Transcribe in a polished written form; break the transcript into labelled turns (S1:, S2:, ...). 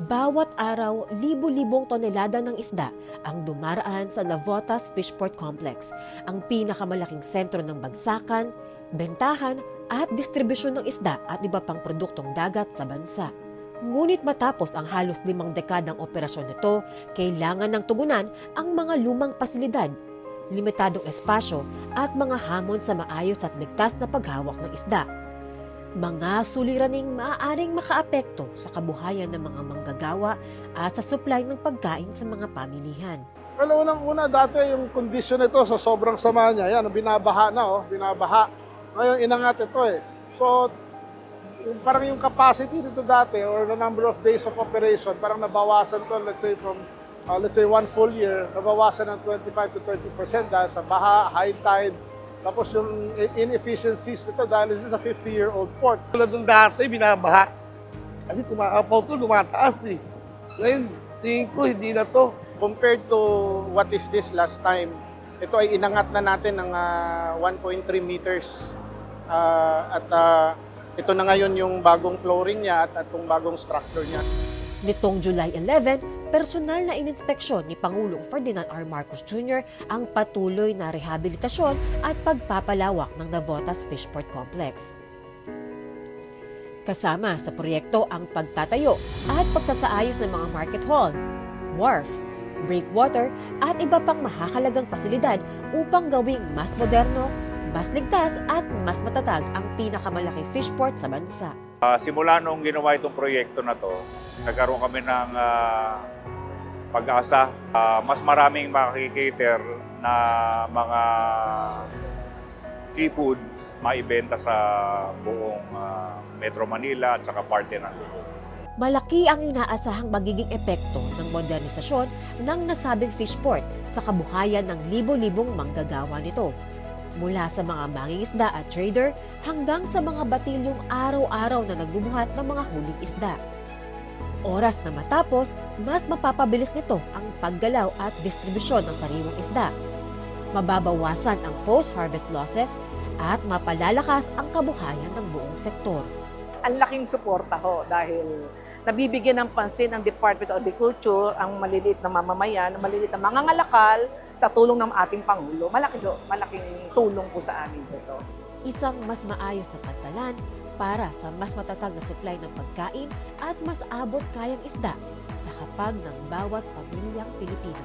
S1: Bawat araw, libo-libong tonelada ng isda ang dumaraan sa Navotas Fishport Complex, ang pinakamalaking sentro ng bagsakan, bentahan at distribusyon ng isda at iba pang produktong dagat sa bansa. Ngunit matapos ang halos 5 dekadang operasyon nito, kailangan ng tugunan ang mga lumang pasilidad, limitadong espasyo at mga hamon sa maayos at ligtas na paghawak ng isda. Mga suliraning maaaring makaapekto sa kabuhayan ng mga manggagawa at sa supply ng pagkain sa mga pamilihan.
S2: Well, unang-una dati yung kondisyon nito sa sobrang sama niya, yan, binabaha na, binabaha. Ngayon inangat ito eh. So, parang yung capacity dito dati or the number of days of operation, parang nabawasan to, let's say from, one full year, nabawasan ng 25 to 30% dahil sa baha, high tide, tapos yung inefficiencies nito dahil this is a 50-year-old port.
S3: Tulad nung dati, binabaha. Kasi tumakapaw to, lumataas eh. Ngayon, tingin ko, hindi na to.
S4: Compared to what is this last time, ito ay inangat na natin ng 1.3 meters. Ito na ngayon yung bagong flooring niya at itong bagong structure niya.
S1: Nitong July 11, personal na ininspeksyon ni Pangulong Ferdinand R. Marcos Jr. ang patuloy na rehabilitasyon at pagpapalawak ng Navotas Fishport Complex. Kasama sa proyekto ang pagtatayo at pagsasaayos ng mga market hall, wharf, breakwater at iba pang mahahalagang pasilidad upang gawing mas moderno, mas ligtas at mas matatag ang pinakamalaking fishport sa bansa.
S5: Simula nung ginawa itong proyekto na to, nagkaroon kami ng pag-asa. Mas maraming makikikater na mga seafoods maibenta sa buong Metro Manila at saka parte ng Luzon.
S1: Malaki ang inaasahang magiging epekto ng modernisasyon ng nasabing fishport sa kabuhayan ng libo-libong manggagawa nito. Mula sa mga mangingisda at trader hanggang sa mga batilyong araw-araw na nagbubuhat ng mga huling isda. Oras na matapos, mas mapapabilis nito ang paggalaw at distribusyon ng sariwang isda. Mababawasan ang post-harvest losses at mapalalakas ang kabuhayan ng buong sektor.
S6: Ang laking suporta ho dahil nabibigyan ng pansin ng Department of Agriculture, ang maliliit na mamamayan, ang maliliit na mangangalakal sa tulong ng ating Pangulo. Malaking tulong po sa amin ito.
S1: Isang mas maayos na pantalan para sa mas matatag na supply ng pagkain at mas abot kayang isda sa kapag ng bawat pamilyang Pilipino.